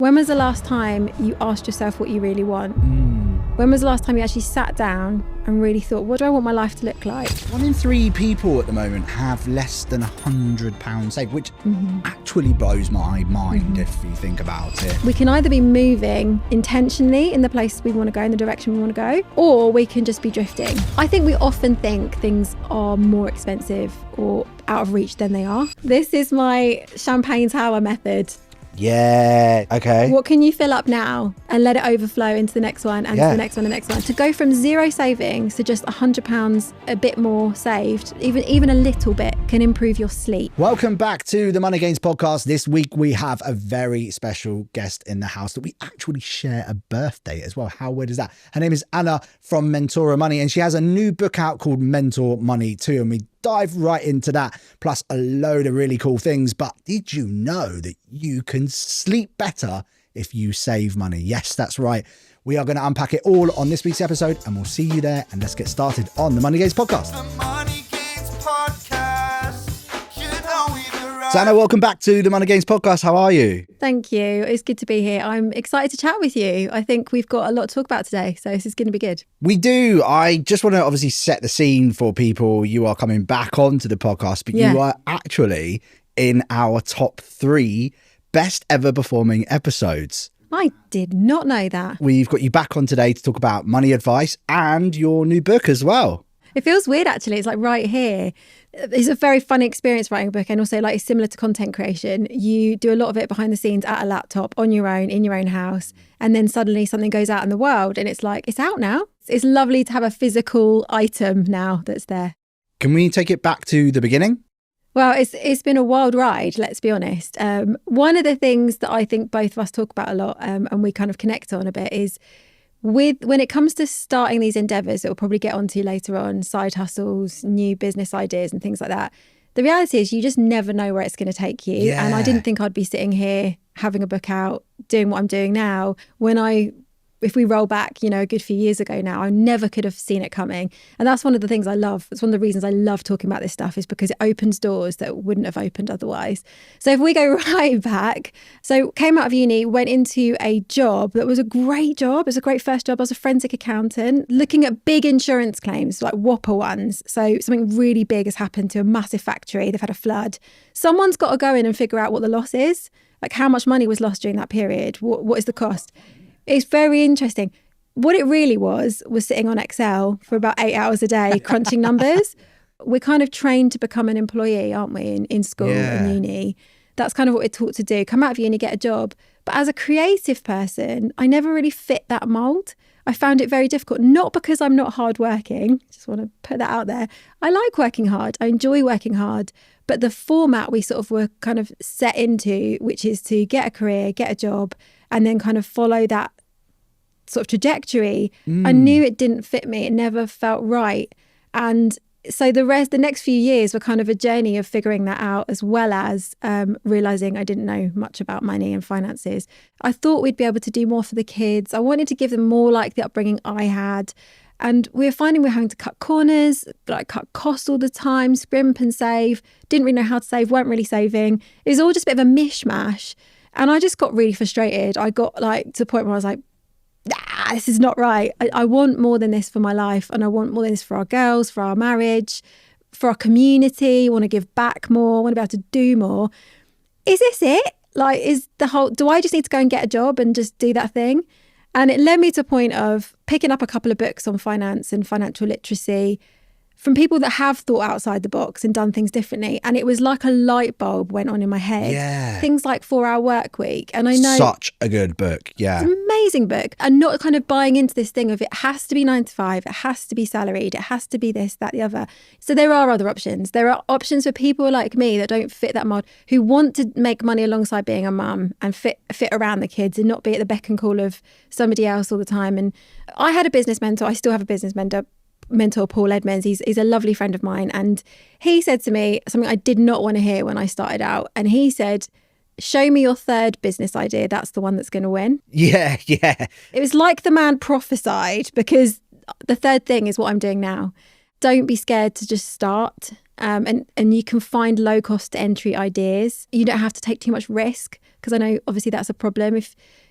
When was the last time you asked yourself what you really want? When was the last time you actually sat down and really thought, what do I want my life to look like? 1 in 3 people at the moment have less than £100 saved, which actually blows my mind if you think about it. We can either be moving intentionally in the place we want to go, in the direction we want to go, or we can just be drifting. I think we often think things are more expensive or out of reach than they are. This is my champagne tower method. Yeah, okay. What can you fill up now and let it overflow into the next one and to the next one and the next one? To go from zero savings to just £100 a bit more saved, even a little bit, can improve your sleep. Welcome back to the Money Gains podcast. This week we have a very special guest in the house that we actually share a birthday as well. How weird is that? Her name is Anna from Mentora Money, and she has a new book out called Mentor Money too. And we dive right into that, plus a load of really cool things. But did you know that you can sleep better if you save money? Yes, that's right. We are going to unpack it all on this week's episode, and we'll see you there. And let's get started on the Money Gains podcast. The Money Gains podcast. You know we've arrived. So Anna, welcome back to the Money Gains podcast. How are you? Thank you. It's good to be here. I'm excited to chat with you. I think we've got a lot to talk about today, so this is going to be good. We do. I just want to obviously set the scene for people. You are coming back onto the podcast, but you are actually in our top 3 best ever performing episodes. I did not know that. We've got you back on today to talk about money advice and your new book as well. It feels weird, actually. It's like right here. It's a very fun experience writing a book, and also like it's similar to content creation. You do a lot of it behind the scenes at a laptop on your own, in your own house. And then suddenly something goes out in the world and it's like, it's out now. It's lovely to have a physical item now that's there. Can we take it back to the beginning? Well, it's been a wild ride, let's be honest. One of the things that I think both of us talk about a lot and we kind of connect on a bit is when it comes to starting these endeavours that we'll probably get onto later on, side hustles, new business ideas and things like that. The reality is you just never know where it's going to take you. Yeah. And I didn't think I'd be sitting here having a book out, doing what I'm doing now if we roll back, a good few years ago now, I never could have seen it coming. And that's one of the things I love. It's one of the reasons I love talking about this stuff, is because it opens doors that wouldn't have opened otherwise. So if we go right back, so came out of uni, went into a job that was a great job. It was a great first job. I was a forensic accountant looking at big insurance claims, like whopper ones. So something really big has happened to a massive factory. They've had a flood. Someone's got to go in and figure out what the loss is, like how much money was lost during that period. What is the cost? It's very interesting. What it really was sitting on Excel for about 8 hours a day, crunching numbers. We're kind of trained to become an employee, aren't we, in school and uni. That's kind of what we're taught to do. Come out of uni, get a job. But as a creative person, I never really fit that mold. I found it very difficult, not because I'm not hardworking. Just want to put that out there. I like working hard. I enjoy working hard. But the format we sort of were kind of set into, which is to get a career, get a job, and then kind of follow that sort of trajectory, I knew it didn't fit me. It never felt right. And so the next few years were kind of a journey of figuring that out, as well as realizing I didn't know much about money and finances. I thought we'd be able to do more for the kids. I wanted to give them more like the upbringing I had. And we were finding we're having to cut corners, like cut costs all the time, scrimp and save. Didn't really know how to save, weren't really saving. It was all just a bit of a mishmash. And I just got really frustrated. I got like to the point where I was like, this is not right. I want more than this for my life, and I want more than this for our girls, for our marriage, for our community. I want to give back more. I want to be able to do more. Is this it? Like, do I just need to go and get a job and just do that thing? And it led me to a point of picking up a couple of books on finance and financial literacy from people that have thought outside the box and done things differently. And it was like a light bulb went on in my head. Yeah. Things like 4-Hour Work Week. And I know Such a good book. Yeah. it's an amazing book. And not kind of buying into this thing of it has to be 9 to 5, it has to be salaried, it has to be this, that, the other. So there are other options. There are options for people like me that don't fit that mold, who want to make money alongside being a mum and fit around the kids and not be at the beck and call of somebody else all the time. And I had a business mentor. I still have a business mentor, Paul Edmonds. He's a lovely friend of mine, and he said to me something I did not want to hear when I started out. And he said, show me your third business idea, that's the one that's going to win. Yeah. It was like the man prophesied, because the third thing is what I'm doing now. Don't be scared to just start and you can find low cost entry ideas. You don't have to take too much risk, because I know obviously that's a problem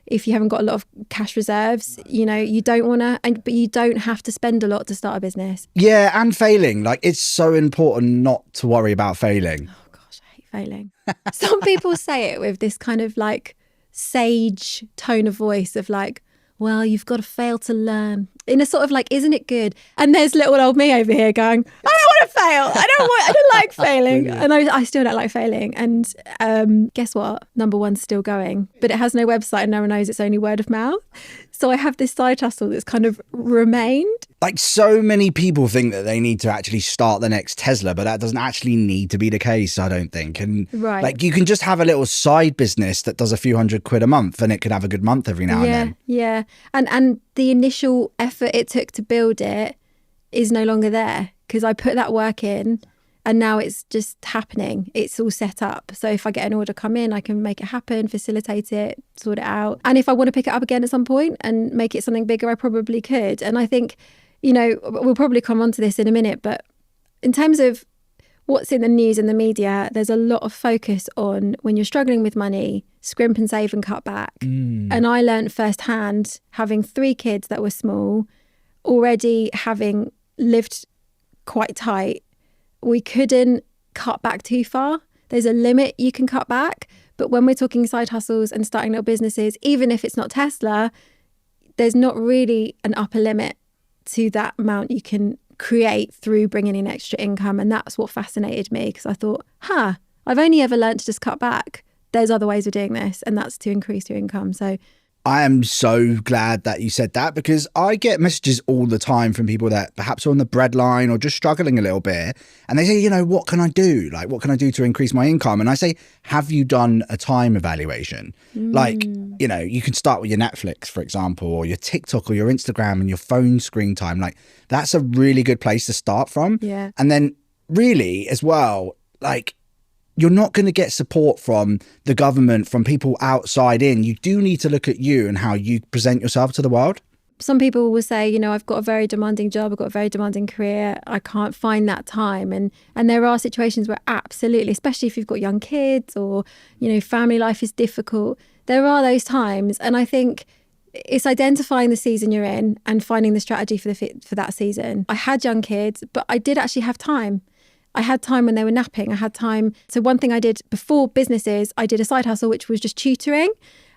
if you haven't got a lot of cash reserves. You know, you don't want to, but you don't have to spend a lot to start a business. Yeah, and failing. Like, it's so important not to worry about failing. Oh gosh, I hate failing. Some people say it with this kind of like sage tone of voice of like, well, you've got to fail to learn, in a sort of like, isn't it good? And there's little old me over here going, I don't want to fail. I don't like failing. And I still don't like failing. And guess what? Number one's still going, but it has no website and no one knows, it's only word of mouth. So I have this side hustle that's kind of remained. Like, so many people think that they need to actually start the next Tesla, but that doesn't actually need to be the case, I don't think. And Right. like, you can just have a little side business that does a few £100 a month, and it could have a good month every now and then. Yeah. And the initial effort it took to build it is no longer there, because I put that work in and now it's just happening. It's all set up. So if I get an order come in, I can make it happen, facilitate it, sort it out. And if I want to pick it up again at some point and make it something bigger, I probably could. And I think, you know, we'll probably come on to this in a minute, but in terms of what's in the news and the media, there's a lot of focus on when you're struggling with money, scrimp and save and cut back. And I learned firsthand, having 3 kids that were small, already having lived quite tight, we couldn't cut back too far. There's a limit you can cut back. But when we're talking side hustles and starting little businesses, even if it's not Tesla, there's not really an upper limit to that amount you can create through bringing in extra income. And that's what fascinated me, because I thought, I've only ever learned to just cut back. There's other ways of doing this, and that's to increase your income. So I am so glad that you said that, because I get messages all the time from people that perhaps are on the breadline or just struggling a little bit. And they say, you know, what can I do? Like, what can I do to increase my income? And I say, have you done a time evaluation? Like, you know, you can start with your Netflix, for example, or your TikTok or your Instagram and your phone screen time. Like, that's a really good place to start from. Yeah. And then really as well, like, you're not going to get support from the government, from people outside in. You do need to look at you and how you present yourself to the world. Some people will say, you know, I've got a very demanding job, I've got a very demanding career, I can't find that time. And there are situations where absolutely, especially if you've got young kids or, you know, family life is difficult, there are those times. And I think it's identifying the season you're in and finding the strategy for that season. I had young kids, but I did actually have time. I had time when they were napping. I had time. So one thing I did before businesses, I did a side hustle, which was just tutoring.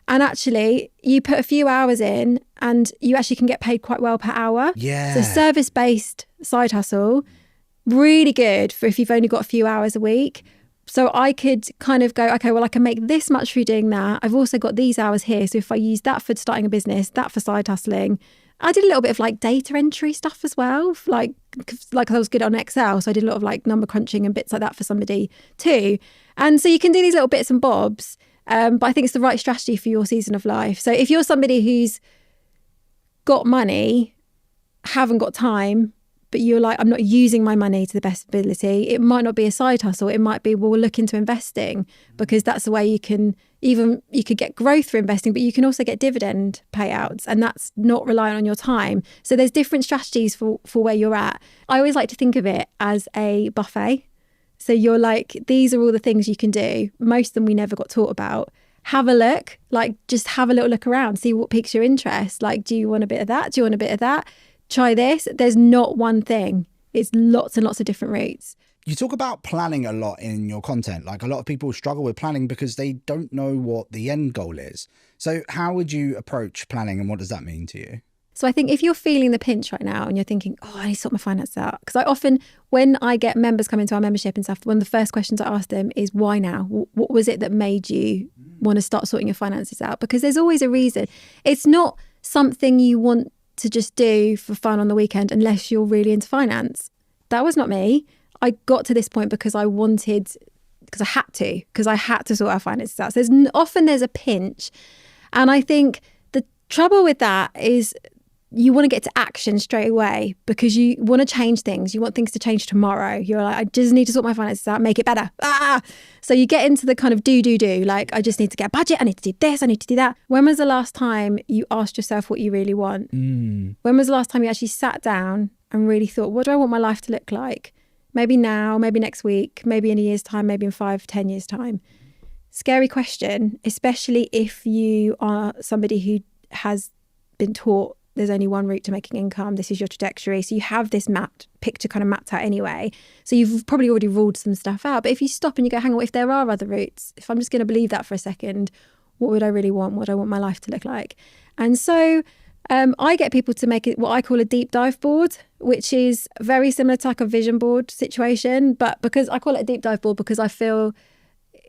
And actually, you put a few hours in and you actually can get paid quite well per hour. Yeah. So service-based side hustle, really good for if you've only got a few hours a week. So I could kind of go, okay, well, I can make this much through doing that. I've also got these hours here. So if I use that for starting a business, that for side hustling. I did a little bit of like data entry stuff as well. Like I was good on Excel. So I did a lot of like number crunching and bits like that for somebody too. And so you can do these little bits and bobs. But I think it's the right strategy for your season of life. So if you're somebody who's got money, haven't got time, but you're like, I'm not using my money to the best ability, it might not be a side hustle. It might be, well, we'll look into investing, because that's the way you could get growth for investing, but you can also get dividend payouts, and that's not reliant on your time. So there's different strategies for where you're at. I always like to think of it as a buffet. So you're like, these are all the things you can do. Most of them we never got taught about. Have a look, like just have a little look around, see what piques your interest. Like, do you want a bit of that? Do you want a bit of that? Try this. There's not one thing. It's lots and lots of different routes. You talk about planning a lot in your content. Like, a lot of people struggle with planning because they don't know what the end goal is. So how would you approach planning, and what does that mean to you? So I think if you're feeling the pinch right now and you're thinking, oh, I need to sort my finances out. Because I often, when I get members come into our membership and stuff, one of the first questions I ask them is, why now? What was it that made you want to start sorting your finances out? Because there's always a reason. It's not something you want to just do for fun on the weekend unless you're really into finance. That was not me. I got to this point because I had to sort our finances out. So often there's a pinch. And I think the trouble with that is you want to get to action straight away because you want to change things. You want things to change tomorrow. You're like, I just need to sort my finances out, make it better. So you get into the kind of do. Like, I just need to get a budget. I need to do this. I need to do that. When was the last time you asked yourself what you really want? When was the last time you actually sat down and really thought, what do I want my life to look like? Maybe now, maybe next week, maybe in a year's time, maybe in 5-10 years' time. Scary question, especially if you are somebody who has been taught there's only one route to making income. This is your trajectory. So you have this picture kind of mapped out anyway. So you've probably already ruled some stuff out. But if you stop and you go, hang on, if there are other routes, if I'm just going to believe that for a second, what would I really want? What do I want my life to look like? And so I get people to make it what I call a deep dive board, which is very similar to like a vision board situation. But because I call it a deep dive board, because I feel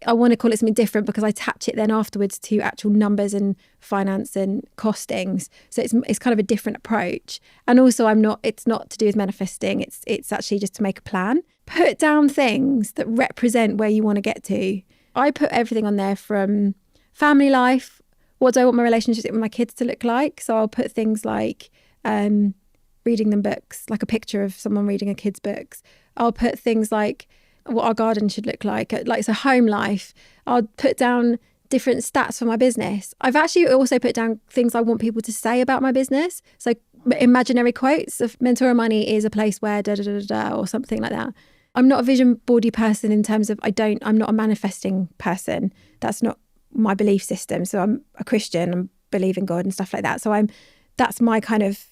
I want to call it something different, because I attach it then afterwards to actual numbers and finance and costings. So it's kind of a different approach. And also it's not to do with manifesting. It's actually just to make a plan. Put down things that represent where you want to get to. I put everything on there from family life. What do I want my relationship with my kids to look like? So I'll put things like reading them books, like a picture of someone reading a kid's books. I'll put things like what our garden should look like so home life. I'll put down different stats for my business. I've actually also put down things I want people to say about my business. So imaginary quotes of Mentora Money is a place where da da da da or something like that. I'm not a vision boardy person in terms of I'm not a manifesting person. That's not my belief system. So I'm a Christian and believe in God and stuff like that. So that's my kind of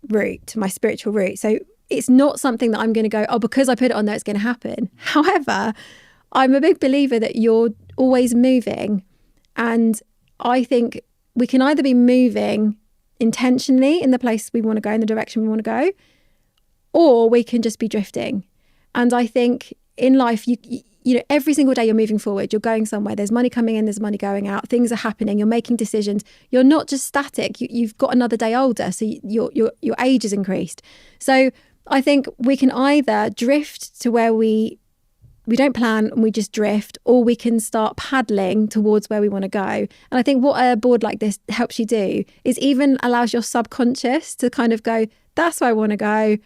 route, my spiritual route. So it's not something that I'm going to go, oh, because I put it on there, it's going to happen. However, I'm a big believer that you're always moving. And I think we can either be moving intentionally in the place we want to go, in the direction we want to go, or we can just be drifting. And I think in life, you know, every single day you're moving forward, you're going somewhere, there's money coming in, there's money going out, things are happening, you're making decisions. You're not just static, you've got another day older, so your age has increased. So I think we can either drift to where we don't plan and we just drift, or we can start paddling towards where we want to go. And I think what a board like this helps you do is even allows your subconscious to kind of go, that's where I want to go.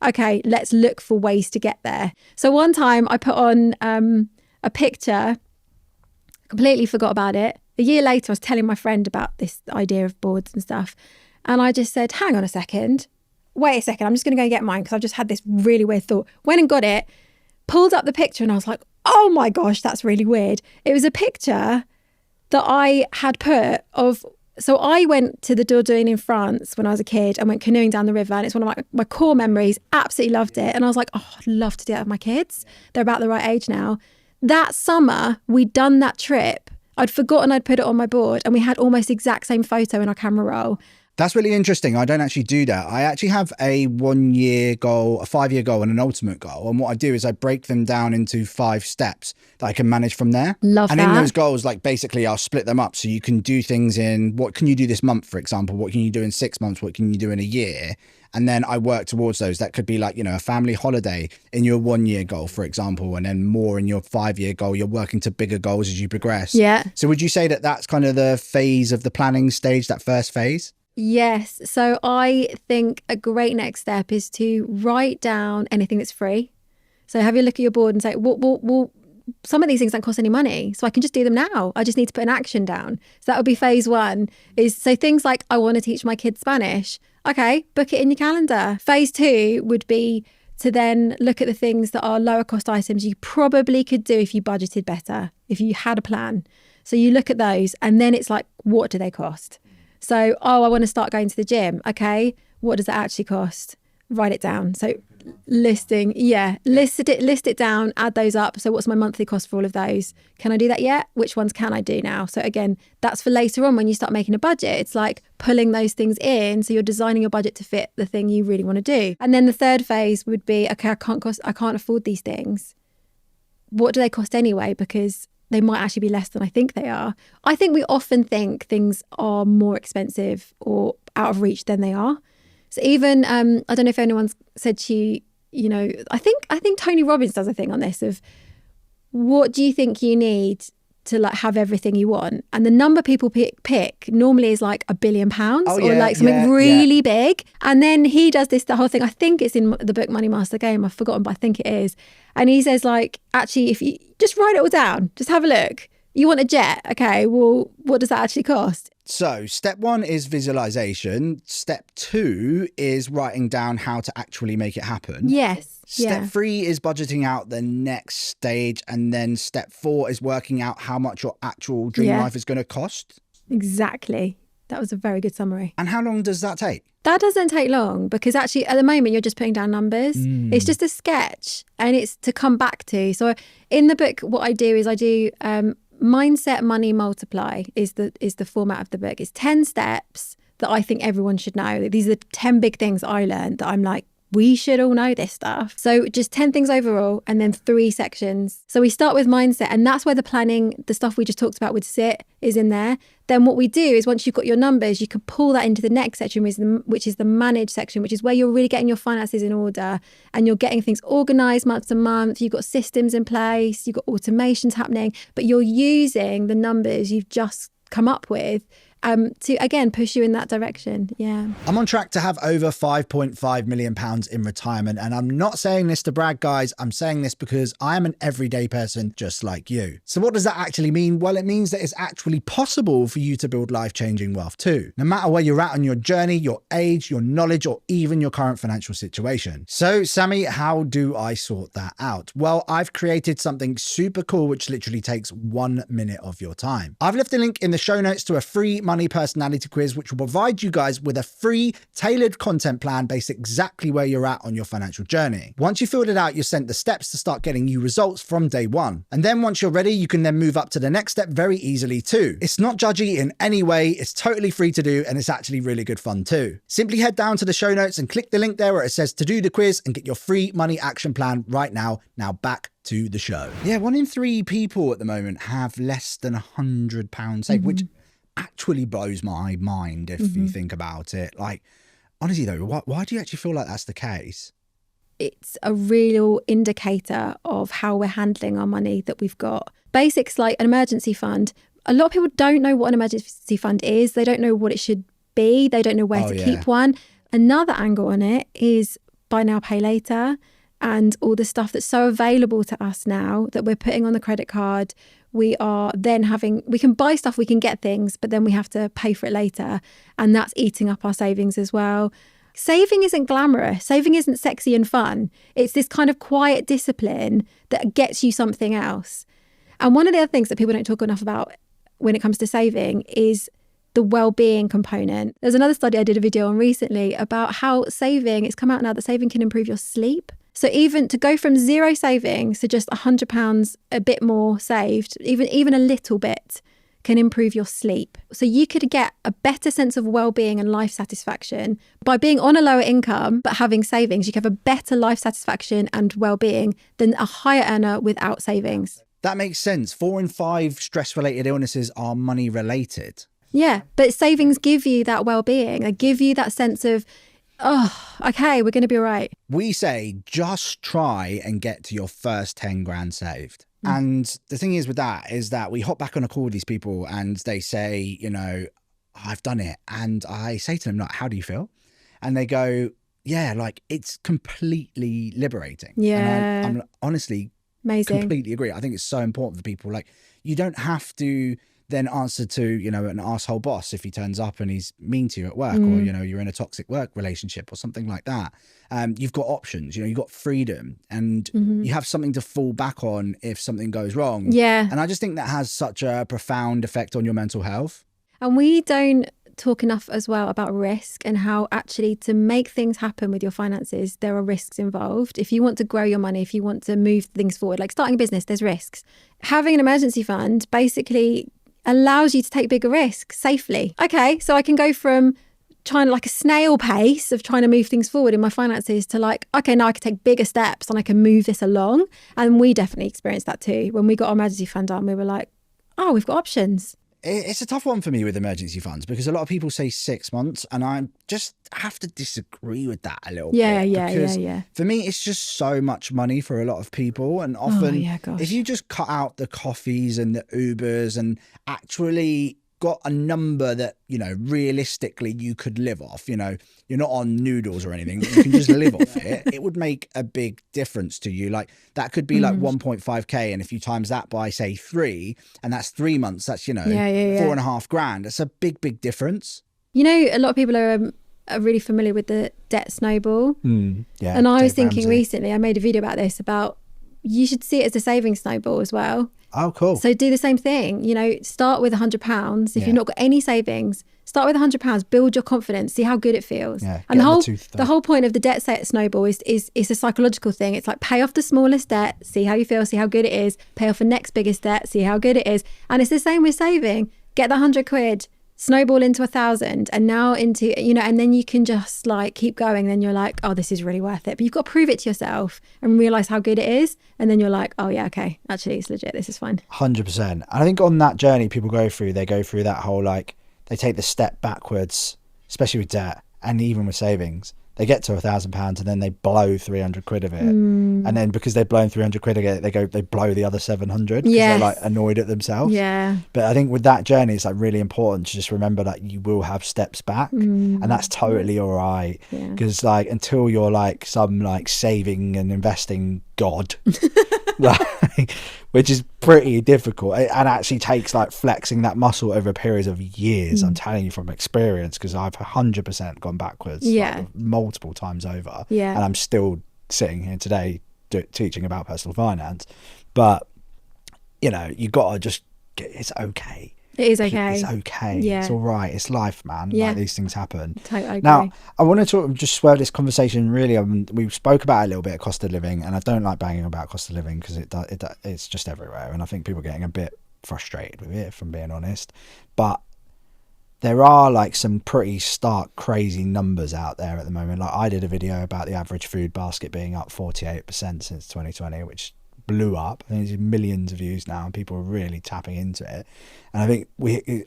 Okay, let's look for ways to get there. So one time I put on a picture, completely forgot about it. A year later, I was telling my friend about this idea of boards and stuff. And I just said, hang on a second. Wait a second, I'm just going to go get mine because I've just had this really weird thought. Went and got it, pulled up the picture and I was like, oh my gosh, that's really weird. It was a picture that I had put of, so I went to the Dordogne in France when I was a kid and went canoeing down the river, and it's one of my core memories, absolutely loved it. And I was like, oh, I'd love to do that with my kids. They're about the right age now. That summer, we'd done that trip. I'd forgotten I'd put it on my board and we had almost the exact same photo in our camera roll. That's really interesting. I don't actually do that. I actually have a 1 year goal, a 5 year goal and an ultimate goal. And what I do is I break them down into 5 steps that I can manage from there. Love and that. in those goals, like basically I'll split them up. So you can do things in what can you do this month, for example? What can you do in 6 months? What can you do in a year? And then I work towards those. That could be like, you know, a family holiday in your 1 year goal, for example, and then more in your 5 year goal. You're working to bigger goals as you progress. Yeah. So would you say that that's kind of the phase of the planning stage, that first phase? Yes. So I think a great next step is to write down anything that's free. So have you look at your board and say, well, some of these things don't cost any money, so I can just do them now. I just need to put an action down. So that would be phase 1. Is so things like I want to teach my kids Spanish. Okay, book it in your calendar. Phase 2 would be to then look at the things that are lower cost items you probably could do if you budgeted better, if you had a plan. So you look at those and then it's like, what do they cost? So, I want to start going to the gym. Okay, what does it actually cost? Write it down. So list it down, add those up. So what's my monthly cost for all of those? Can I do that yet? Which ones can I do now? So again, that's for later on when you start making a budget. It's like pulling those things in. So you're designing your budget to fit the thing you really want to do. And then the third phase would be, okay, I can't afford these things. What do they cost anyway? Because they might actually be less than I think they are. I think we often think things are more expensive or out of reach than they are. So even, I don't know if anyone's said to you, you know, I think Tony Robbins does a thing on this of what do you think you need to like have everything you want? And the number people pick normally is like £1 billion or like something really big. And then he does the whole thing. I think it's in the book Money Master Game. I've forgotten, but I think it is. And he says like, actually, if you just write it all down, just have a look. You want a jet? Okay, well, what does that actually cost? So step 1 is visualization. Step 2 is writing down how to actually make it happen. Yes. Step 3 is budgeting out the next stage. And then step 4 is working out how much your actual dream life is going to cost. Exactly. That was a very good summary. And how long does that take? That doesn't take long because actually at the moment you're just putting down numbers. It's just a sketch and it's to come back to. So in the book, what I do is I do mindset, money, multiply is the format of the book. It's 10 steps that I think everyone should know. These are the 10 big things I learned that I'm like, we should all know this stuff. So just 10 things overall and then 3 sections. So we start with mindset and that's where the planning, the stuff we just talked about would sit, is in there. Then what we do is once you've got your numbers, you can pull that into the next section, which is the manage section, which is where you're really getting your finances in order and you're getting things organized month to month. You've got systems in place, you've got automations happening, but you're using the numbers you've just come up with to, again, push you in that direction. Yeah. I'm on track to have over £5.5 million in retirement. And I'm not saying this to brag, guys. I'm saying this because I am an everyday person just like you. So what does that actually mean? Well, it means that it's actually possible for you to build life-changing wealth too, no matter where you're at on your journey, your age, your knowledge, or even your current financial situation. So Sammy, how do I sort that out? Well, I've created something super cool, which literally takes 1 minute of your time. I've left a link in the show notes to a free money personality quiz, which will provide you guys with a free tailored content plan based exactly where you're at on your financial journey. Once you filled it out, you're sent the steps to start getting you results from day 1. And then once you're ready, you can then move up to the next step very easily too. It's not judgy in any way. It's totally free to do. And it's actually really good fun too. Simply head down to the show notes and click the link there where it says to do the quiz and get your free money action plan right now. Now back to the show. Yeah, 1 in 3 people at the moment have less than £100 saved, which actually blows my mind if you think about it. Like, honestly though, why do you actually feel like that's the case? It's a real indicator of how we're handling our money that we've got. Basics like an emergency fund. A lot of people don't know what an emergency fund is. They don't know what it should be. They don't know where to keep one. Another angle on it is buy now, pay later, and all the stuff that's so available to us now that we're putting on the credit card. We can buy stuff, we can get things, but then we have to pay for it later. And that's eating up our savings as well. Saving isn't glamorous. Saving isn't sexy and fun. It's this kind of quiet discipline that gets you something else. And one of the other things that people don't talk enough about when it comes to saving is the well-being component. There's another study I did a video on recently about how it's come out now that saving can improve your sleep. So even to go from 0 savings to just £100, a bit more saved, even a little bit, can improve your sleep. So you could get a better sense of well-being and life satisfaction by being on a lower income but having savings. You can have a better life satisfaction and well-being than a higher earner without savings. That makes sense. 4 in 5 stress-related illnesses are money-related. Yeah, but savings give you that well-being. They give you that sense of, oh, okay, we're going to be all right. We say just try and get to your first 10 grand saved. And the thing is with that is that we hop back on a call with these people and they say, you know, I've done it. And I say to them, like, how do you feel? And they go, yeah, like it's completely liberating. Yeah. And I'm honestly amazing. Completely agree. I think it's so important for people. Like, you don't have to then answer to, you know, an asshole boss if he turns up and he's mean to you at work, or, you know, you're in a toxic work relationship or something like that. You've got options, you know, you've got freedom and you have something to fall back on if something goes wrong. Yeah. And I just think that has such a profound effect on your mental health. And we don't talk enough as well about risk and how actually to make things happen with your finances, there are risks involved. If you want to grow your money, if you want to move things forward, like starting a business, there's risks. Having an emergency fund basically allows you to take bigger risks safely. Okay, so I can go from trying like a snail pace of trying to move things forward in my finances to like, okay, now I can take bigger steps and I can move this along. And we definitely experienced that too. When we got our emergency fund done, we were like, oh, we've got options. It's a tough one for me with emergency funds because a lot of people say 6 months and I just have to disagree with that a little bit. Yeah. For me, it's just so much money for a lot of people. And often if you just cut out the coffees and the Ubers and actually got a number that, you know, realistically you could live off, you know, you're not on noodles or anything, you can just live off it, it would make a big difference to you. Like that could be like 1.5k. And if you times that by say 3, and that's 3 months, that's, you know, 4.5 grand. It's a big difference. You know, a lot of people are really familiar with the debt snowball. Yeah. And I was Dave thinking Ramsey. recently, I made a video about this, about you should see it as a saving snowball as well. Oh, cool. So do the same thing, you know, start with £100. If you've not got any savings, start with £100, build your confidence, see how good it feels. Yeah, and get the whole point of the debt set snowball is a psychological thing. It's like pay off the smallest debt, see how you feel, see how good it is, pay off the next biggest debt, see how good it is. And it's the same with saving. Get the £100, snowball into 1,000, and now into, you know, and then you can just like keep going. Then you're like, oh, this is really worth it. But you've got to prove it to yourself and realize how good it is. And then you're like, oh yeah, okay, actually it's legit. This is fine. 100%. I think on that journey people go through that whole, like, they take the step backwards, especially with debt and even with savings. They get to £1,000 and then they blow 300 quid of it. And then because they've blown 300 quid of it, they blow the other 700 because they're like annoyed at themselves. Yeah. But I think with that journey, it's like really important to just remember that you will have steps back, and that's totally all right. Because like until you're like some like saving and investing god, like, which is pretty difficult, and actually takes like flexing that muscle over a period of years. I'm telling you from experience, because I've 100% gone backwards like, multiple times over, and I'm still sitting here today teaching about personal finance. But you know, you gotta just it's okay. It is okay. It's okay. Yeah. It's all right. It's life, man. Yeah. Like, these things happen. Totally agree. Now, I want to just swerve this conversation really. We spoke about it a little bit of cost of living, and I don't like banging about cost of living because it's just everywhere. And I think people are getting a bit frustrated with it, if I'm being honest. But there are like some pretty stark, crazy numbers out there at the moment. Like I did a video about the average food basket being up 48% since 2020, which blew up. I think there's millions of views now and people are really tapping into it. And I think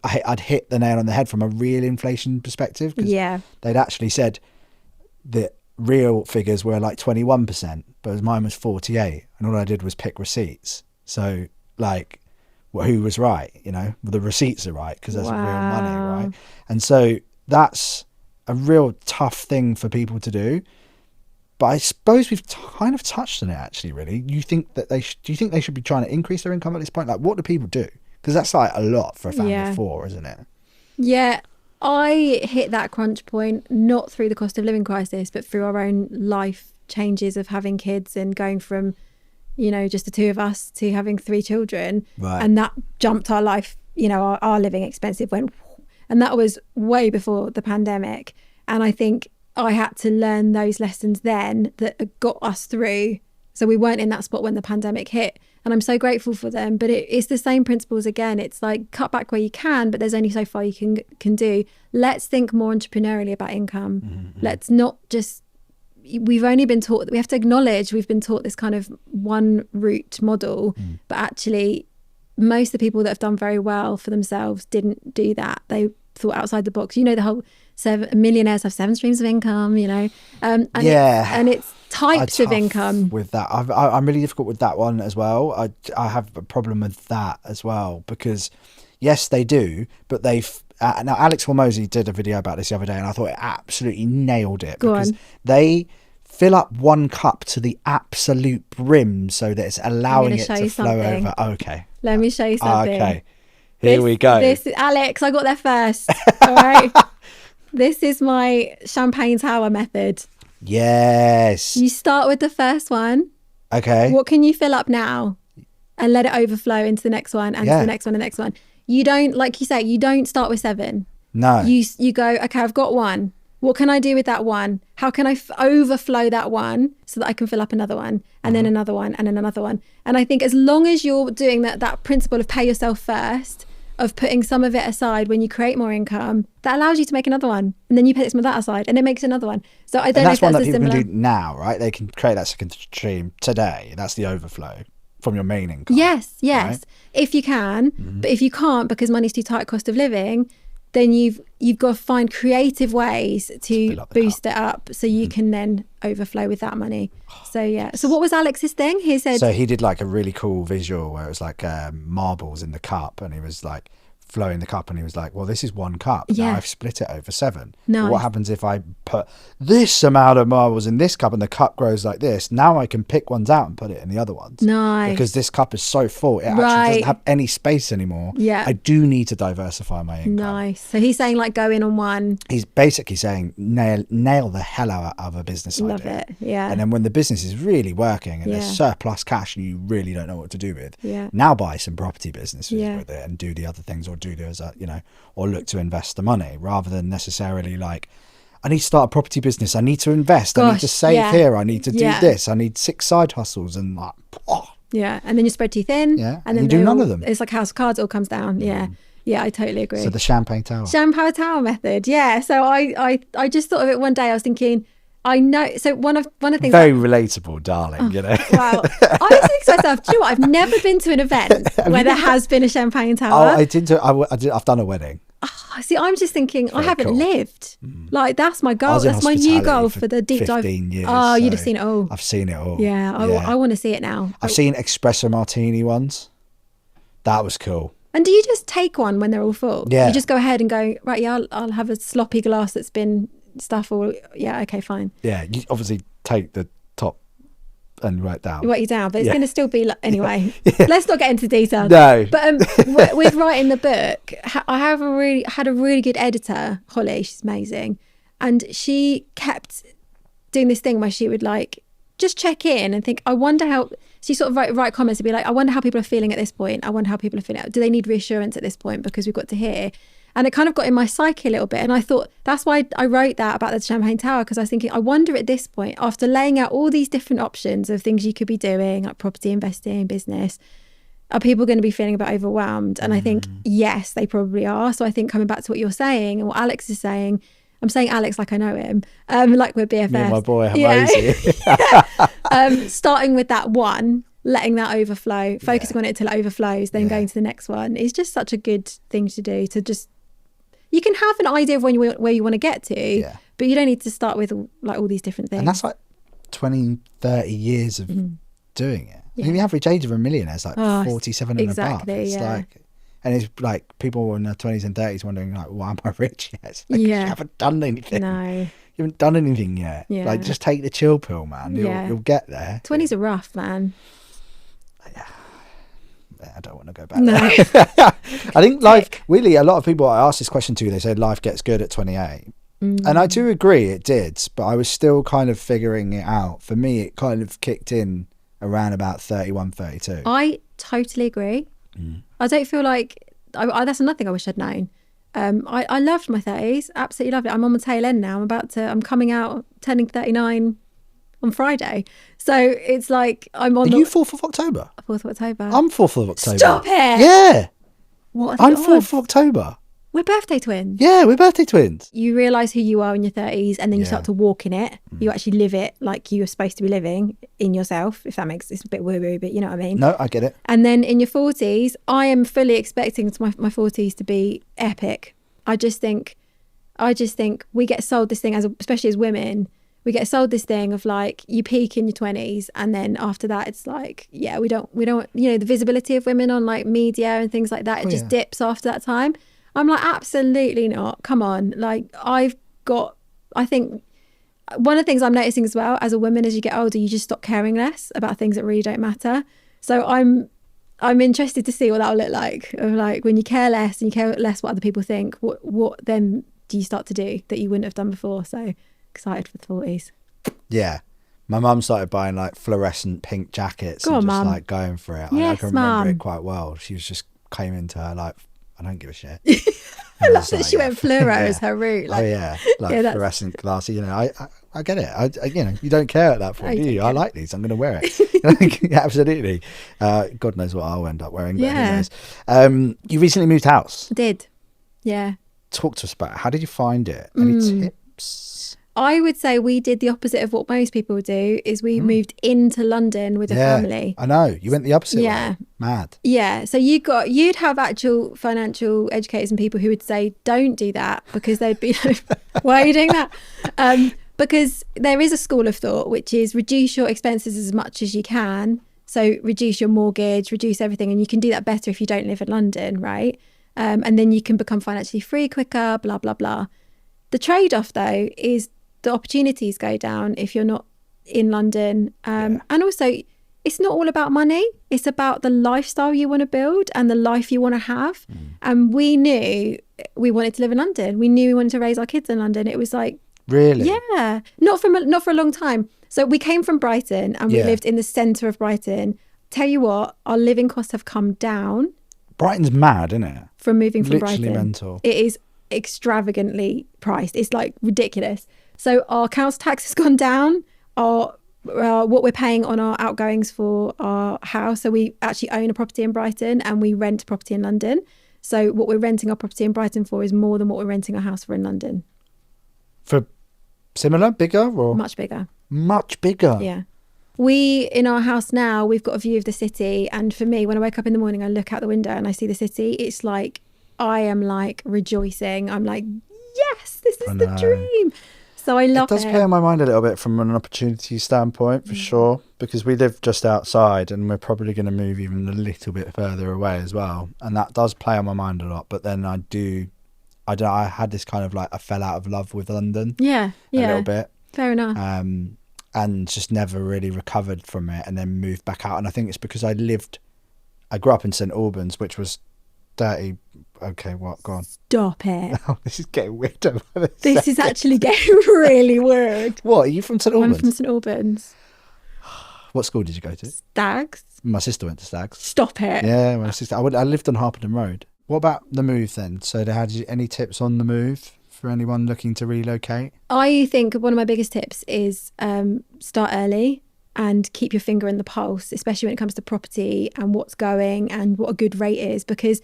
I'd hit the nail on the head from a real inflation perspective, because they'd actually said that real figures were like 21%, but mine was 48, and all I did was pick receipts. So like, who was right? You know, the receipts are right because that's real money, right? And so that's a real tough thing for people to do. But I suppose we've kind of touched on it actually, really. You think that do you think they should be trying to increase their income at this point? Like, what do people do? Because that's like a lot for a family of 4, isn't it? Yeah, I hit that crunch point not through the cost of living crisis, but through our own life changes of having kids and going from, you know, just the 2 of us to having 3 children. Right. And that jumped our life, you know, our living expenses went, and that was way before the pandemic. And I think I had to learn those lessons then that got us through. So we weren't in that spot when the pandemic hit. And I'm so grateful for them. But it's the same principles again. It's like cut back where you can, but there's only so far you can do. Let's think more entrepreneurially about income. Mm-hmm. Let's not just, we've only been taught, we have to acknowledge we've been taught this kind of one route model, but actually most of the people that have done very well for themselves didn't do that. They thought outside the box. You know, the whole millionaires have 7 streams of income, you know, and it's types of income. With that, I'm really difficult with that one as well. I have a problem with that as well, because yes, they do, but they've now Alex Hormozy did a video about this the other day, and I thought it absolutely nailed it. Because they fill up 1 cup to the absolute brim so that it's allowing it to flow over. Okay, let me show you something. Okay, here we go. This Alex, I got there first. All right. This is my champagne tower method. Yes. You start with the first one. Okay. What can you fill up now? And let it overflow into the next one and to the next one and the next one. You don't, like you say, you don't start with 7. No. You go, okay, I've got 1. What can I do with that 1? How can I overflow that 1 so that I can fill up another one and then another one and then another one? And I think as long as you're doing that principle of pay yourself first, of putting some of it aside when you create more income, that allows you to make another one, and then you put some of that aside and it makes another one. So I don't know if that's one that people similar... can do now, right? They can create that second stream today. That's the overflow from your main income. Yes, right? If you can. But if you can't because money's too tight, cost of living, then you've got to find creative ways to boost it up so you can then overflow with that money. So yeah. So what was Alex's thing? He said, so he did like a really cool visual where it was like marbles in the cup, and he was like flowing the cup, and he was like, well, this is 1 cup. Yeah. Now I've split it over 7. Nice. But what happens if I put this amount of marbles in this cup and the cup grows like this? Now I can pick ones out and put it in the other ones. Nice. Because this cup is so full, it actually doesn't have any space anymore. Yeah. I do need to diversify my income. Nice. So he's saying like go in on one. He's basically saying nail the hell out of a business idea. Love it. Yeah. And then when the business is really working and Yeah. there's surplus cash and you really don't know what to do with, Yeah. now buy some property businesses Yeah. with it and do the other things, or do those, or look to invest the money, rather than necessarily like, I need to start a property business, I need to invest, I need to save yeah. here, I need to do Yeah. this, I need 6 side hustles, and like, Yeah. And then you spread too thin. Yeah. And then you do they none all- of them. It's like House of Cards, it all comes down. Yeah. Yeah, I totally agree. So the champagne tower. Champagne tower method. Yeah. So I just thought of it one day. I was thinking, I know. So one of the things. Very relatable, darling. You know. Wow. I was thinking to myself, do you know what? I've never been to an event where there has been a champagne tower. Oh, I've done a wedding. See, I'm just thinking, I haven't cool. lived. Like, that's my I goal. was in That's my new hospitality goal for for the deep dive. 15 years, Oh, you'd have so seen it all. I've seen it all. Yeah, I want to see it now. I've seen espresso martini ones. That was cool. And do you just take one when they're all full? Yeah. You just go ahead and go, right, yeah, I'll have a sloppy glass that's been stuff, or, yeah, okay, fine. Yeah, you obviously take the top and write down. You write you down, but it's Yeah. going to still be like, anyway. Let's not get into detail. No. But with writing the book, I had a really good editor, Holly. She's amazing, and she kept doing this thing where she would like just check in and think, I wonder how. She sort of write comments to be like, I wonder how people are feeling at this point. I wonder how people are feeling. Do they need reassurance at this point because we've got to hear? And it kind of got in my psyche a little bit. And I thought, that's why I wrote that about the champagne tower, because I was thinking, I wonder at this point, after laying out all these different options of things you could be doing, like property investing, business, are people going to be feeling a bit overwhelmed? And I think, yes, they probably are. So I think coming back to what you're saying and what Alex is saying, I'm saying Alex like I know him, like we're BFFs. Me and my boy, Yeah. Hamasi. Starting with that one, letting that overflow, focusing on it till it overflows, then going to the next one is just such a good thing to do. To just, you can have an idea of where you want to get to, but you don't need to start with like all these different things. And that's like 20, 30 years of doing it. I mean, the average age of a millionaire is like 47 and above. It's like, and it's like people in their 20s and 30s wondering like, why am I rich yet? It's like, you haven't done anything. No. You haven't done anything yet. Yeah. Like, just take the chill pill, man. You'll get there. 20s are rough, man. I don't want to go back there. I think life, really, a lot of people I asked this question to, they said life gets good at 28. And I do agree it did, but I was still kind of figuring it out. For me, it kind of kicked in around about 31, 32. I totally agree. I don't feel like, that's another thing I wish I'd known. I loved my 30s, absolutely loved it. I'm on the tail end now. I'm coming out, turning 39 on Friday. So it's like I'm on Are you 4th of October? 4th of October. I'm 4th of October. Stop it! Yeah. What? I'm 4th of October. We're birthday twins. Yeah, we're birthday twins. You realise who you are in your 30s, and then you start to walk in it. You actually live it like you're supposed to be living in yourself, if that makes, it's a bit woo-woo, but you know what I mean? No, I get it. And then in your 40s, I am fully expecting my 40s to be epic. I just think we get sold this thing, especially as women, we get sold this thing of like, you peak in your 20s, and then after that it's like, we don't, the visibility of women on like media and things like that, it just dips after that time. I'm like, absolutely not. Come on. Like, I think one of the things I'm noticing as well as a woman, as you get older, you just stop caring less about things that really don't matter. So I'm interested to see what that'll look like. Of like, when you care less and you care less what other people think, what then do you start to do that you wouldn't have done before? So excited for the 40s. Yeah. My mum started buying like fluorescent pink jackets and just like going for it. Yes, I can remember Mum. it quite well. She was just came into her like, I don't give a shit. I love that she went fluoro as her route. Like, fluorescent glasses. I get it. I you don't care at that point, do you? I like these. I'm going to wear it. Absolutely. God knows what I'll end up wearing. But who knows? You recently moved house. I did. Yeah. Talk to us about it. How did you find it? Any tips? I would say we did the opposite of what most people do, is we moved into London with a family. I know. You went the opposite way. Mad. Yeah. So you'd have actual financial educators and people who would say, don't do that, because they'd be like, why are you doing that? Because there is a school of thought, which is reduce your expenses as much as you can. So reduce your mortgage, reduce everything. And you can do that better if you don't live in London, right? and then you can become financially free quicker, blah, blah, blah. The trade-off, though, is the opportunities go down if you're not in London. And also, it's not all about money. It's about the lifestyle you want to build and the life you want to have. And we knew we wanted to live in London. We knew we wanted to raise our kids in London. It was like, really? yeah, not for a long time. So we came from Brighton and we lived in the centre of Brighton. Tell you what, our living costs have come down. Brighton's mad, isn't it? From moving from Literally Brighton. mental. It is extravagantly priced. It's like ridiculous. So our council tax has gone down. What we're paying on our outgoings for our house. So we actually own a property in Brighton and we rent a property in London. So what we're renting our property in Brighton for is more than what we're renting our house for in London. For similar, bigger, or Much bigger. much bigger? Yeah. We, in our house now, we've got a view of the city. And for me, when I wake up in the morning, I look out the window and I see the city. It's like, I am like rejoicing. I'm like, yes, this is the dream. So I love it. It does play on my mind a little bit from an opportunity standpoint, for sure, because we live just outside and we're probably going to move even a little bit further away as well. And that does play on my mind a lot. But then I had this kind of like, I fell out of love with London. Yeah. A little bit. Fair enough. And just never really recovered from it and then moved back out. And I think it's because I grew up in St Albans, which was dirty. Okay, what? Go on. Stop it. Oh, this is getting weird. This is actually getting really weird. What? Are you from St Albans? I'm from St Albans. What school did you go to? Stags. My sister went to Stags. Stop it. Yeah, my sister. I lived on Harpenden Road. What about the move then? So had you any tips on the move for anyone looking to relocate? I think one of my biggest tips is start early and keep your finger in the pulse, especially when it comes to property and what's going and what a good rate is. Because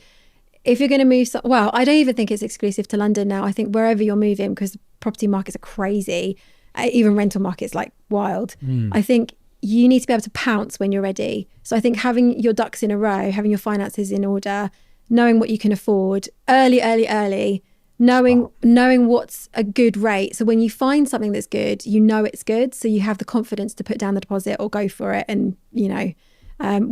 if you're going to move, I don't even think it's exclusive to London now. I think wherever you're moving, because property markets are crazy, even rental markets like wild. I think you need to be able to pounce when you're ready. So I think having your ducks in a row, having your finances in order, knowing what you can afford, early, knowing what's a good rate. So when you find something that's good, you know it's good. So you have the confidence to put down the deposit or go for it. And,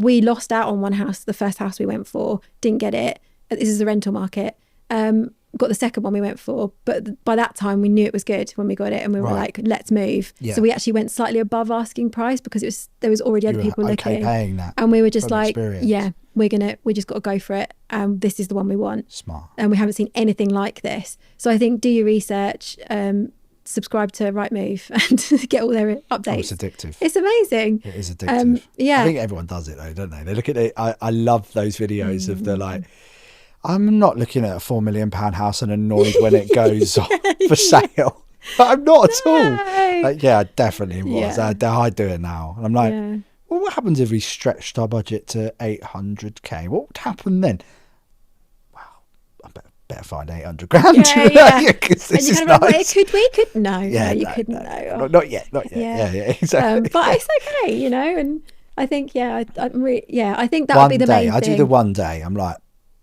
we lost out on one house, the first house we went for, didn't get it. This is the rental market. Got the second one we went for, but by that time we knew it was good when we got it, and we were like, let's move. Yeah. So we actually went slightly above asking price because there was already other people looking, paying that, and we were just like, experience. yeah, we just got to go for it. This is the one we want. Smart. And we haven't seen anything like this. So I think do your research, subscribe to Rightmove and get all their updates. Oh, it's addictive. It's amazing. It is addictive. Yeah. I think everyone does it though, don't they? They look at it. I love those videos of the like, I'm not looking at a £4 million house and annoyed when it goes for sale. But I'm not at all. Like, yeah, I definitely was. Yeah. I do it now. And I'm like, well, what happens if we stretched our budget to 800k? What would happen then? Well, I better find 800 grand. Yeah. Because this is nice. nice. Could we? No, you couldn't. No. Not yet. Yeah, exactly. But it's okay, and I think, I think that would be the main thing. I do the one day. I'm like,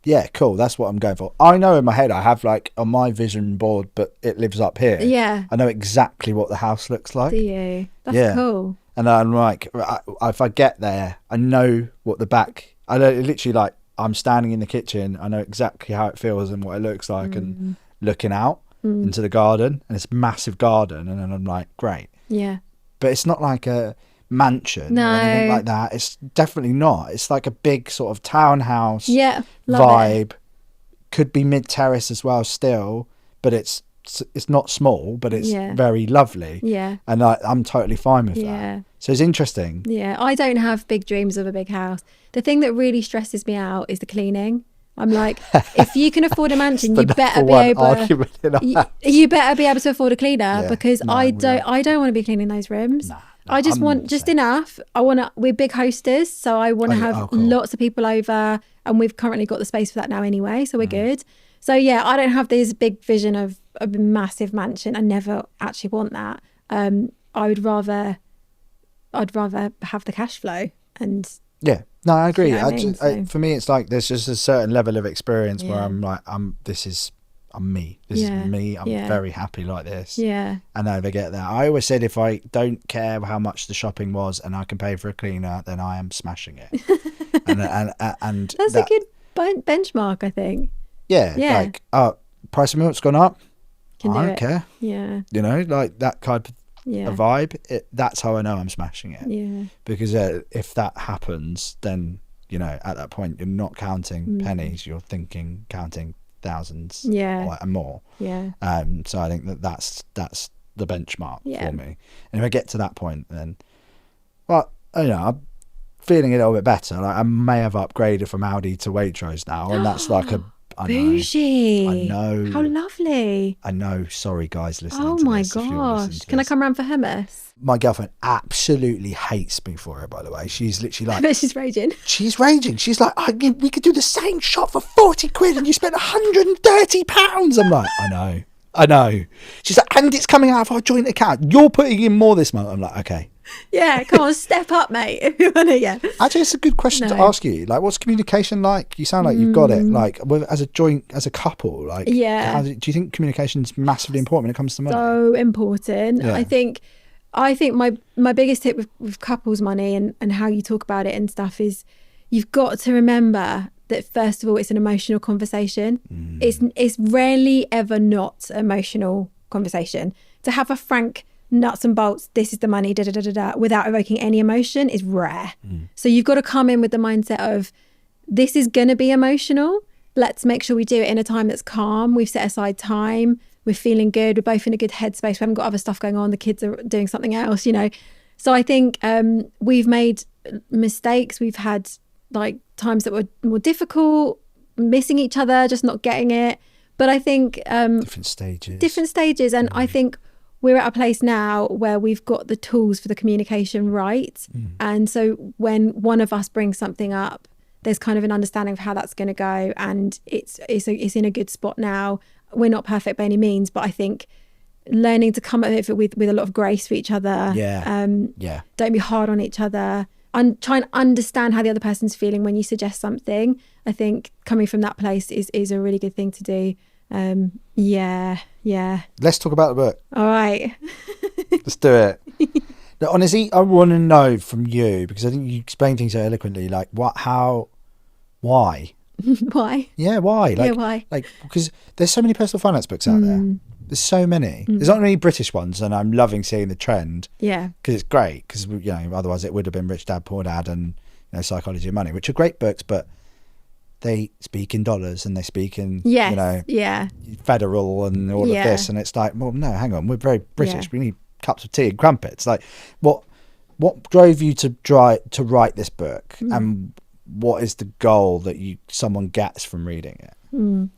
yeah, cool. That's what I'm going for. I know in my head I have like on my vision board, but it lives up here. Yeah. I know exactly what the house looks like. Do you? That's cool. And I'm like, if I get there, I know what the back. I know literally like I'm standing in the kitchen. I know exactly how it feels and what it looks like, and looking out into the garden, and it's a massive garden, and then I'm like, great. Yeah. But it's not like a mansion or anything like that. It's definitely not. It's like a big sort of townhouse vibe. Could be mid-terrace as well still, but it's not small, but it's very lovely. Yeah. And I'm totally fine with that. So it's interesting. Yeah. I don't have big dreams of a big house. The thing that really stresses me out is the cleaning. I'm like, if you can afford a mansion, you better be able. You better be able to afford a cleaner, because I don't want to be cleaning those rooms. I just want just enough. We're big hosters, so I want to have lots of people over, and we've currently got the space for that now anyway, so we're good. So yeah, I don't have this big vision of a massive mansion. I never actually want that. I'd rather have the cash flow and. Yeah, no, I agree. You know what I mean? For me, it's like there's just a certain level of experience where I'm like, I'm me. This is me. I'm very happy like this. Yeah. And I never get that. I always said if I don't care how much the shopping was and I can pay for a cleaner, then I am smashing it. and that's a good benchmark, I think. Yeah. Yeah. Like, price of milk's gone up. Can do I don't it. care. Yeah. You know, like that kind of Yeah. a vibe. That's how I know I'm smashing it. Yeah. Because if that happens, then, you know, at that point, you're not counting pennies. You're counting thousands and more. Yeah. So I think that's the benchmark Yeah. for me. And if I get to that point, then, well, you know, I'm feeling a little bit better. Like I may have upgraded from Audi to Waitrose now, and that's like I Bougie. I know. How lovely. I know. Sorry, guys, listening Oh to my this. If you're listening gosh. to Can I this. come round for hummus? My girlfriend absolutely hates me for it, by the way. She's literally I like, bet she's raging. she's raging. She's like, we could do the same shop for 40 quid and you spent 130 pounds. I'm like, I know. She's like, and it's coming out of our joint account. You're putting in more this month. I'm like, okay. Yeah, come on, step up, mate. If you want to, yeah. Actually, it's a good question to No. ask you. Like, what's communication like? You sound like you've got it. Like, as a couple, like, Yeah. do you think communication's massively important when it comes to money? So important. Yeah. I think my biggest tip with couples money and how you talk about it and stuff is you've got to remember that first of all it's an emotional conversation. It's rarely ever not an emotional conversation. To have a frank nuts and bolts, this is the money, da da da da da, without evoking any emotion is rare. So you've got to come in with the mindset of this is going to be emotional. Let's make sure we do it in a time that's calm. We've set aside time. We're feeling good. We're both in a good headspace. We haven't got other stuff going on. The kids are doing something else, you know. So I think we've made mistakes. We've had like times that were more difficult, missing each other, just not getting it. But I think Different stages. And I think we're at a place now where we've got the tools for the communication right. And so when one of us brings something up, there's kind of an understanding of how that's going to go. And it's in a good spot now. We're not perfect by any means, but I think learning to come at it with a lot of grace for each other. Don't be hard on each other. And try and understand how the other person's feeling when you suggest something. I think coming from that place is a really good thing to do. Yeah. Let's talk about the book. All right. Let's do it. Now, honestly, I want to know from you, because I think you explain things so eloquently, like why? Why? Yeah, why? Like, Yeah, why? Like, because there's so many personal finance books out there. There's so many. There's not many British ones, and I'm loving seeing the trend. Yeah. Because it's great. Because, you know, otherwise it would have been Rich Dad Poor Dad and, you know, Psychology of Money, which are great books, but they speak in dollars and they speak in, Yes. you know, Yeah. federal and all of this, and it's like, well, no, hang on, we're very British. Yeah. We need cups of tea and crumpets. Like, what drove you to write this book, and what is the goal that someone gets from reading it?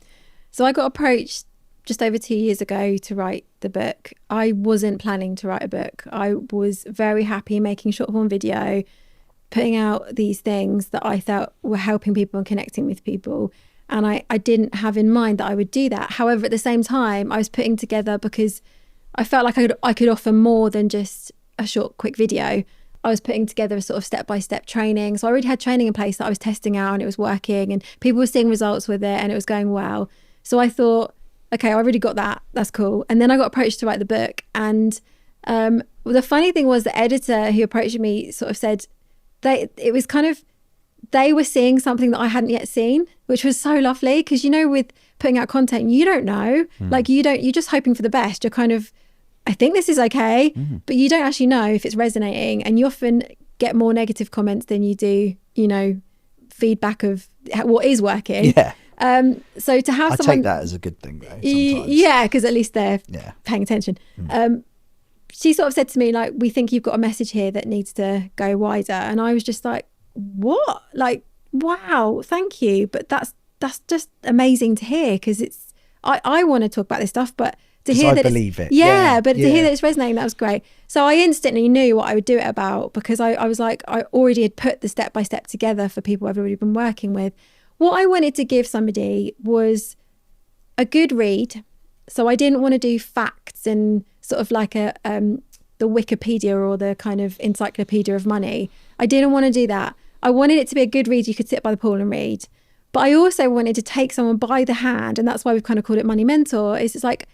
So I got approached just over 2 years ago to write the book. I wasn't planning to write a book. I was very happy making short form video, putting out these things that I thought were helping people and connecting with people. And I didn't have in mind that I would do that. However, at the same time, I was putting together because I felt like I could offer more than just a short, quick video. I was putting together a sort of step-by-step training. So I already had training in place that I was testing out and it was working and people were seeing results with it and it was going well. So I thought, okay, I already got that. That's cool. And then I got approached to write the book. And the funny thing was the editor who approached me sort of said, they were seeing something that I hadn't yet seen, which was so lovely. Because, you know, with putting out content, you don't know, like you're just hoping for the best. You're kind of, I think this is okay, but you don't actually know if it's resonating. And you often get more negative comments than you do, you know, feedback of what is working. Yeah. So to have I someone, take that as a good thing, though. Sometimes. Yeah, because at least they're paying attention. She sort of said to me, like, we think you've got a message here that needs to go wider. And I was just like, what? Like, wow, thank you. But that's just amazing to hear, because it's, I want to talk about this stuff, but to hear that believe it. But to hear that it's resonating, that was great. So I instantly knew what I would do it about, because I was like, I already had put the step-by-step together for people I've already been working with. What I wanted to give somebody was a good read. So I didn't want to do facts and sort of like the Wikipedia or the kind of encyclopedia of money. I didn't want to do that. I wanted it to be a good read you could sit by the pool and read. But I also wanted to take someone by the hand, and that's why we've kind of called it Money Mentor. It's like,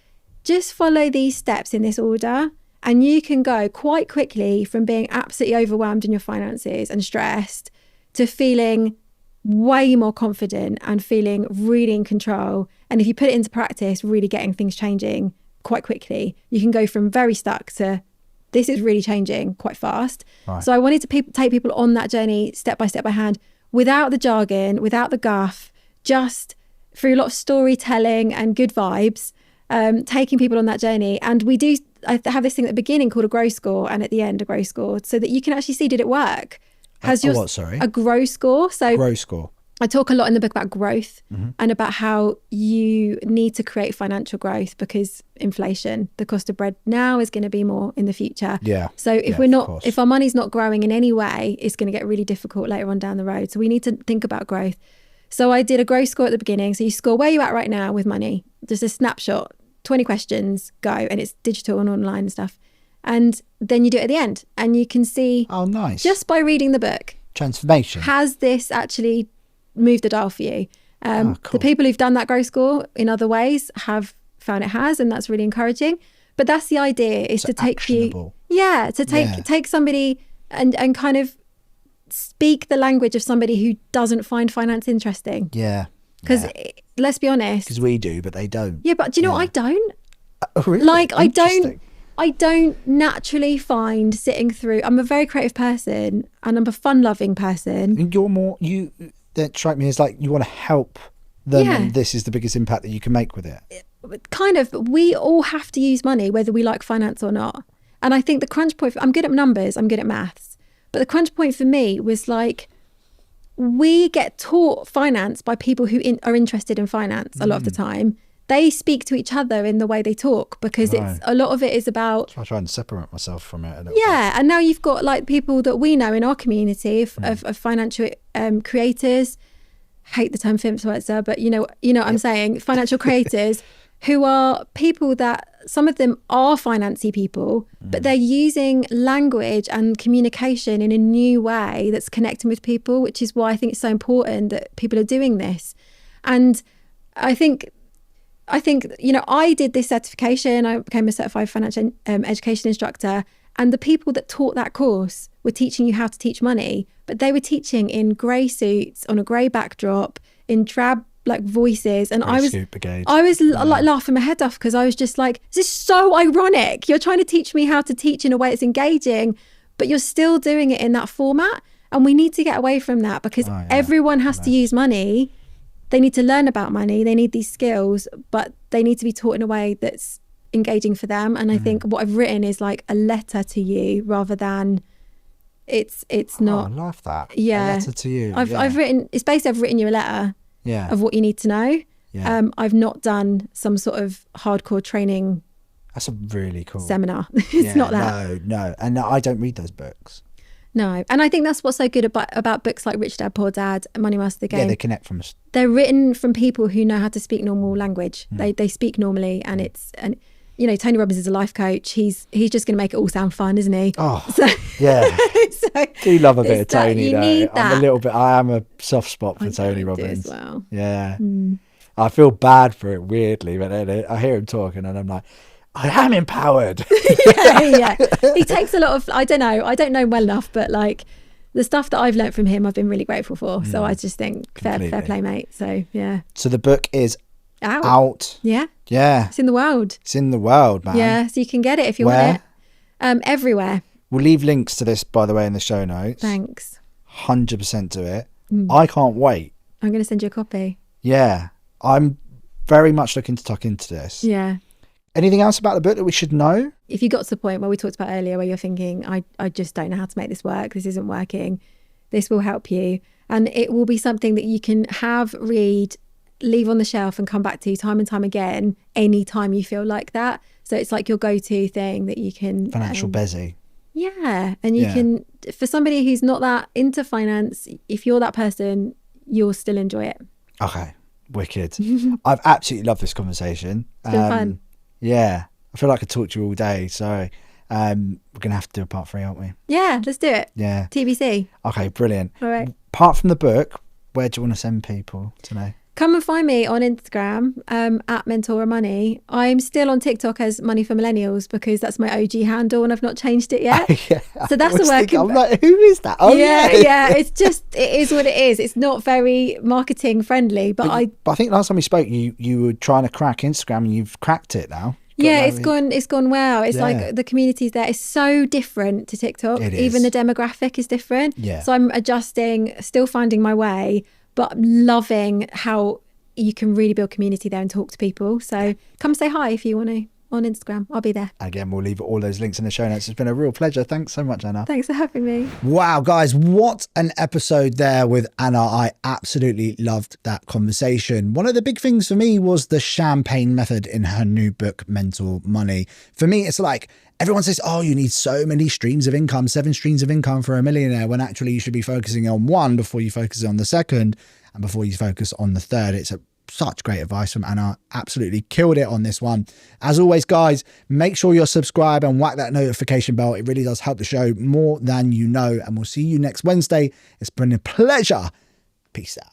just follow these steps in this order, and you can go quite quickly from being absolutely overwhelmed in your finances and stressed to feeling way more confident and feeling really in control. And if you put it into practice, really getting things changing quite quickly, you can go from very stuck to this is really changing quite fast. Right. So I wanted to take people on that journey step by step by hand, without the jargon, without the guff, just through a lot of storytelling and good vibes, taking people on that journey. And I have this thing at the beginning called a grow score, and at the end a grow score, so that you can actually see, did it work? A grow score. So grow score. I talk a lot in the book about growth and about how you need to create financial growth, because inflation, the cost of bread now is going to be more in the future. Yeah. So if our money's not growing in any way, it's going to get really difficult later on down the road. So we need to think about growth. So I did a growth score at the beginning. So you score where you're at right now with money, just a snapshot, 20 questions, go, and it's digital and online and stuff. And then you do it at the end, and you can see, oh, nice, just by reading the book, transformation. Has this actually moved the dial for you? Cool. The people who've done that growth score in other ways have found it has, and that's really encouraging. But that's the idea, is so to take actionable. take somebody and kind of speak the language of somebody who doesn't find finance interesting. Yeah. Because let's be honest. Because we do, but they don't. Yeah, but do you know what? I don't. Oh, really? Like, I don't naturally find sitting through. I'm a very creative person, and I'm a fun-loving person. You're more, that strike me as like you want to help them, and this is the biggest impact that you can make with it. Kind of. We all have to use money, whether we like finance or not. And I think the crunch point, I'm good at numbers, I'm good at maths, but the crunch point for me was like, we get taught finance by people who are interested in finance a lot of the time. They speak to each other in the way they talk, because a lot of it is about... So I try and separate myself from it a little bit. And now you've got like people that we know in our community of financial creators. Hate the term influencer, but you know what I'm saying. Financial creators who are people that, some of them are financy people, but they're using language and communication in a new way that's connecting with people, which is why I think it's so important that people are doing this. And I think, I did this certification. I became a Certified Financial Education Instructor, and the people that taught that course were teaching you how to teach money, but they were teaching in grey suits on a grey backdrop in drab like voices, and I was like laughing my head off, because I was just like, this is so ironic. You're trying to teach me how to teach in a way that's engaging, but you're still doing it in that format, and we need to get away from that, because everyone has to use money. They need to learn about money, they need these skills, but they need to be taught in a way that's engaging for them. And I think what I've written is like a letter to you, rather than it's not. I love that. Yeah, a letter to you. I've written, it's basically I've written you a letter of what you need to know. I've not done some sort of hardcore training. That's a really cool seminar. It's not that. No, and I don't read those books. No, and I think that's what's so good about books like Rich Dad Poor Dad and Money Master the Game. Yeah, they connect from us. They're written from people who know how to speak normal language. They speak normally, and Tony Robbins is a life coach. He's just going to make it all sound fun, isn't he? Oh, yeah. Do you love a bit of Tony? You need that. I am a soft spot for Tony Robbins. Do as well. Yeah. I feel bad for it weirdly, but then I hear him talking, and I'm like, I am empowered. yeah. He takes a lot of, I don't know him well enough, but like the stuff that I've learnt from him, I've been really grateful for. So I just think fair play, mate. So yeah. So the book is out. Yeah. Yeah. It's in the world. It's in the world, man. Yeah. So you can get it if you want it. Everywhere. We'll leave links to this, by the way, in the show notes. Thanks. 100% to it. I can't wait. I'm going to send you a copy. Yeah. I'm very much looking to tuck into this. Yeah. Anything else about the book that we should know? If you got to the point where we talked about earlier, where you're thinking, I just don't know how to make this work, this isn't working, this will help you. And it will be something that you can read, leave on the shelf and come back to time and time again, anytime you feel like that. So it's like your go-to thing that you can... Financial busy. Yeah. And you can, for somebody who's not that into finance, if you're that person, you'll still enjoy it. Okay. Wicked. I've absolutely loved this conversation. It's been fun. Yeah, I feel like I could talk to you all day, so we're going to have to do a part 3, aren't we? Yeah, let's do it. Yeah. TBC. Okay, brilliant. All right. Apart from the book, where do you want to send people today? Come and find me on Instagram at Mentora Money. I'm still on TikTok as Money for Millennials because that's my OG handle and I've not changed it yet. So that's a work. I'm like, who is that? Oh yeah. It's just, it is what it is. It's not very marketing friendly, but I think last time we spoke, you were trying to crack Instagram and you've cracked it now. It's gone well. It's like the communities there is so different to TikTok. Even the demographic is different. Yeah. So I'm adjusting, still finding my way, but loving how you can really build community there and talk to people. So come say hi if you want to on Instagram. I'll be there. Again, we'll leave all those links in the show notes. It's been a real pleasure. Thanks so much, Anna. Thanks for having me. Wow, guys, what an episode there with Anna. I absolutely loved that conversation. One of the big things for me was the champagne method in her new book, Mentor Money. For me, it's like everyone says, oh, you need so many streams of income, 7 streams of income for a millionaire, when actually you should be focusing on one before you focus on the second and before you focus on the third. It's such great advice from Anna. Absolutely killed it on this one. As always, guys, make sure you're subscribed and whack that notification bell. It really does help the show more than you know. And we'll see you next Wednesday. It's been a pleasure. Peace out.